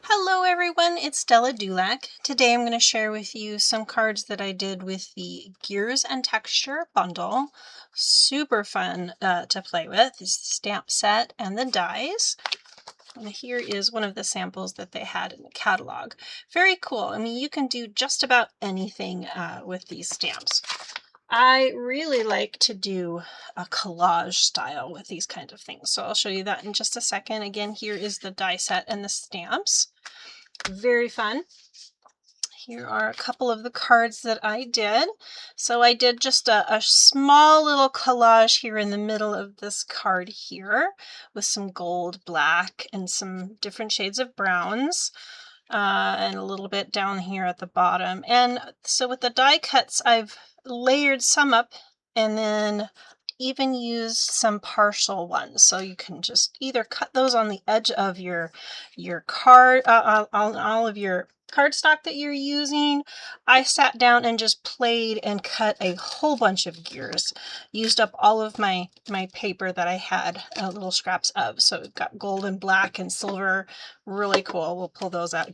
Hello everyone, it's Della DuLac. Today I'm going to share with you some cards that I did with the Gears and Texture bundle. Super fun to play with. This stamp set and the dies. And here is one of the samples that they had in the catalog. Very cool. I mean, you can do just about anything with these stamps. I really like to do a collage style with these kinds of things, so I'll show you that in just a second. Again, here is the die set and the stamps. Very fun. Here are a couple of the cards that I did. So I did just a small little collage here in the middle of this card here with some gold, black, and some different shades of browns. And a little bit down here at the bottom. And so with the die cuts, I've layered some up and then even used some partial ones. So you can just either cut those on the edge of your card, on all of your cardstock that you're using. I sat down and just played and cut a whole bunch of gears. Used up all of my paper that I had little scraps of. So we've got gold and black and silver. Really cool. We'll pull those out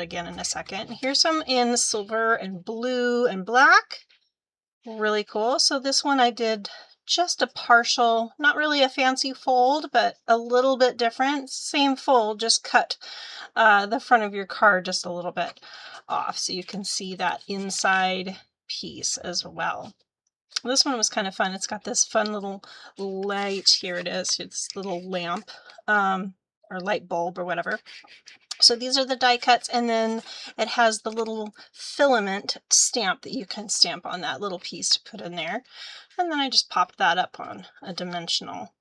again in a second. Here's some in silver and blue and black. Really cool. So this one I did just a partial, not really a fancy fold, but a little bit different. Same fold, just cut the front of your card just a little bit off so you can see that inside piece as well. This one was kind of fun. It's got this fun little light. Here it is. It's a little lamp or light bulb or whatever. So these are the die cuts, and then it has the little filament stamp that you can stamp on that little piece to put in there. And then I just popped that up on a dimensional.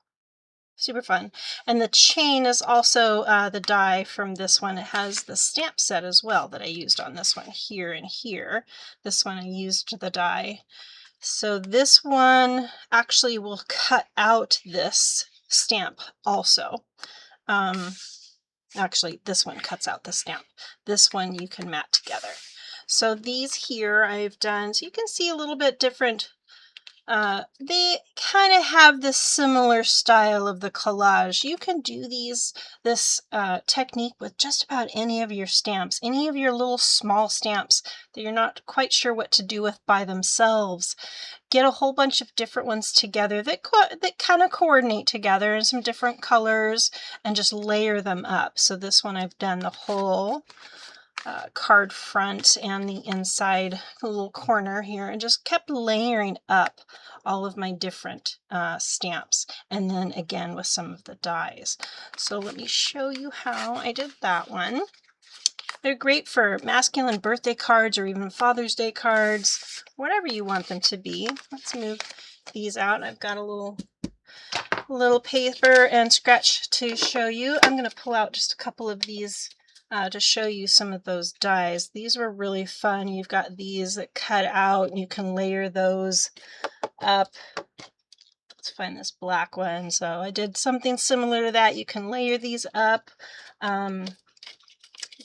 Super fun. And the chain is also the die from this one. It has the stamp set as well that I used on this one here and here. This one I used the die. So this one actually will cut out this stamp also. Actually, this one cuts out the stamp. This one you can mat together. So these here I've done, so you can see a little bit different. They kind of have this similar style of the collage. You can do this technique with just about any of your stamps, any of your little small stamps that you're not quite sure what to do with by themselves. Get a whole bunch of different ones together that kind of coordinate together in some different colors and just layer them up. So this one I've done the whole card front and the inside little corner here and just kept layering up all of my different stamps, and then again with some of the dies. So let me show you how I did that one. They're great for masculine birthday cards or even Father's Day cards, whatever you want them to be. Let's move these out. I've got a little paper and scratch to show you. I'm going to pull out just a couple of these to show you some of those dies. These were really fun. You've got these that cut out and you can layer those up. Let's find this black one. So I did something similar to that. You can layer these up.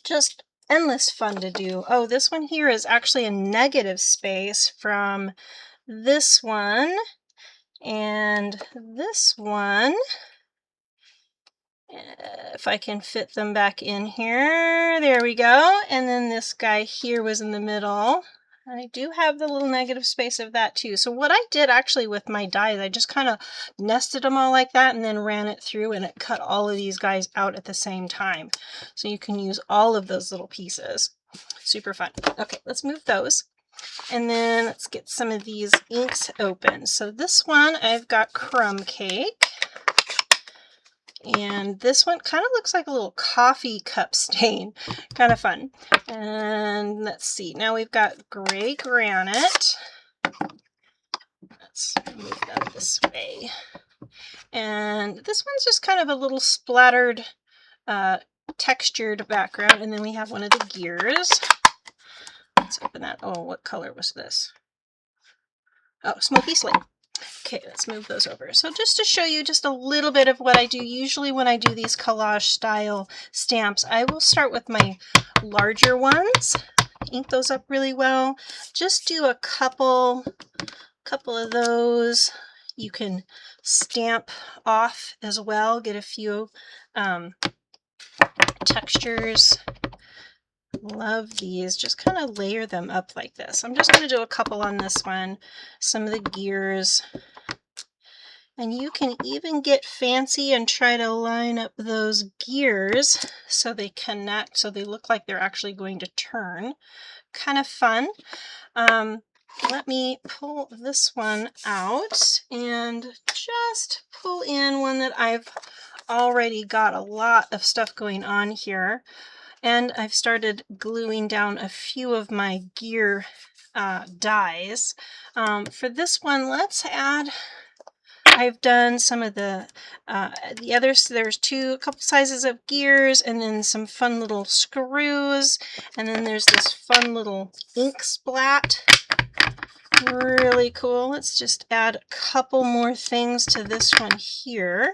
Just endless fun to do. Oh, this one here is actually a negative space from this one and this one. If I can fit them back in here. There we go. And then this guy here was in the middle. I do have the little negative space of that too. So what I did actually with my dies, I just kind of nested them all like that and then ran it through, and it cut all of these guys out at the same time. So you can use all of those little pieces. Super fun. Okay, let's move those. And then let's get some of these inks open. So this one, I've got crumb cake. And this one kind of looks like a little coffee cup stain. Kind of fun. And let's see. Now we've got gray granite. Let's move that this way. And this one's just kind of a little splattered, textured background. And then we have one of the gears. Let's open that. Oh, what color was this? Oh, smoky slate. Okay, let's move those over. So just to show you just a little bit of what I do, usually when I do these collage style stamps, I will start with my larger ones, ink those up really well. Just do a couple of those. You can stamp off as well, get a few textures Love these. Just kind of layer them up like this. I'm just going to do a couple on this one. Some of the gears. And you can even get fancy and try to line up those gears so they connect, so they look like they're actually going to turn. Kind of fun. Let me pull this one out and just pull in one that I've already got a lot of stuff going on here. And I've started gluing down a few of my gear dies. For this one, let's add, I've done some of the others. There's a couple sizes of gears, and then some fun little screws, and then there's this fun little ink splat. Really cool. Let's just add a couple more things to this one here.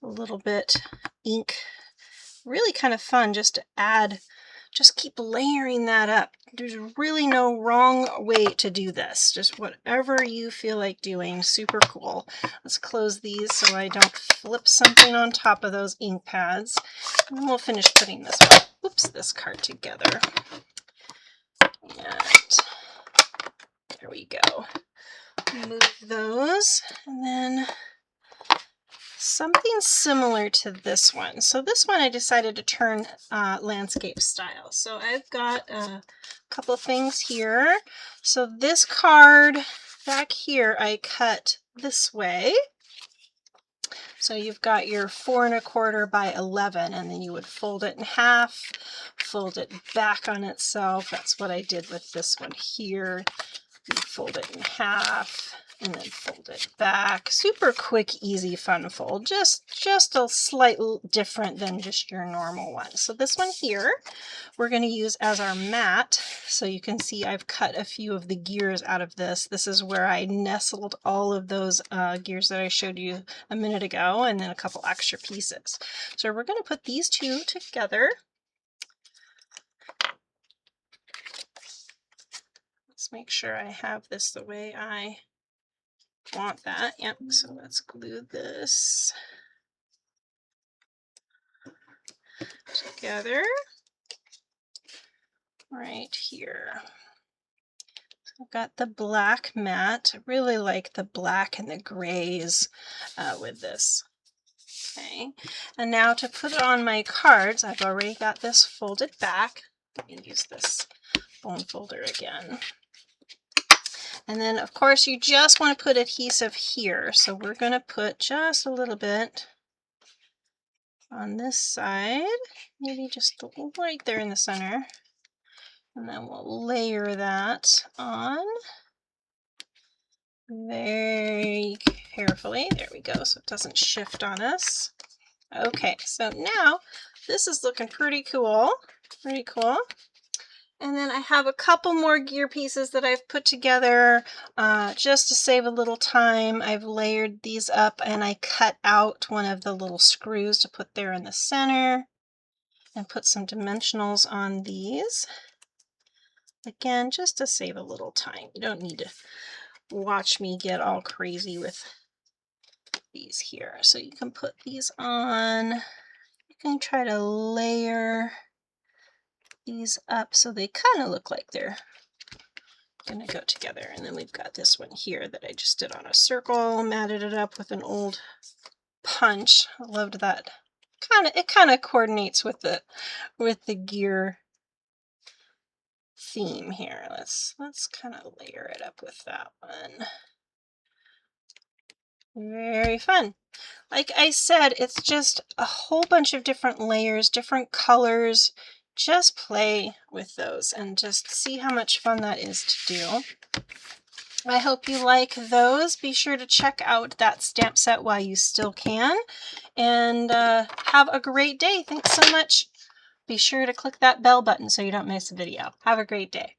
A little bit ink. Really kind of fun just to add, just keep layering that up. There's really no wrong way to do this. Just whatever you feel like doing. Super cool. Let's close these so I don't flip something on top of those ink pads. And then we'll finish putting this card together. And there we go. Move those, and then something similar to this one. So this one I decided to turn landscape style. So I've got a couple of things here. So this card back here I cut this way. So you've got your 4 1/4 by 11, and then you would fold it in half, fold it back on itself. That's what I did with this one here. You fold it in half and then fold it back. Super quick, easy, fun fold. Just a slightly different than just your normal one. So this one here, we're going to use as our mat. So you can see I've cut a few of the gears out of this. This is where I nestled all of those gears that I showed you a minute ago, and then a couple extra pieces. So we're going to put these two together. Let's make sure I have this the way I want that. Yep, so let's glue this together right here. So I've got the black mat. I really like the black and the grays with this. Okay, and now to put it on my cards, I've already got this folded back. Let me use this bone folder again. And then, of course, you just want to put adhesive here. So we're going to put just a little bit on this side, maybe just right there in the center. And then we'll layer that on very carefully. There we go, so it doesn't shift on us. Okay, so now this is looking pretty cool. Pretty cool. And then I have a couple more gear pieces that I've put together just to save a little time. I've layered these up, and I cut out one of the little screws to put there in the center and put some dimensionals on these. Again, just to save a little time. You don't need to watch me get all crazy with these here. So you can put these on. You can try to layer these up so they kind of look like they're gonna go together. And then we've got this one here that I just did on a circle, matted it up with an old punch. I loved that. It kind of coordinates with the gear theme here. Let's kind of layer it up with that one. Very fun. Like I said, it's just a whole bunch of different layers, different colors. Just play with those and just see how much fun that is to do. I hope you like those. Be sure to check out that stamp set while you still can. And have a great day. Thanks so much. Be sure to click that bell button so you don't miss a video. Have a great day.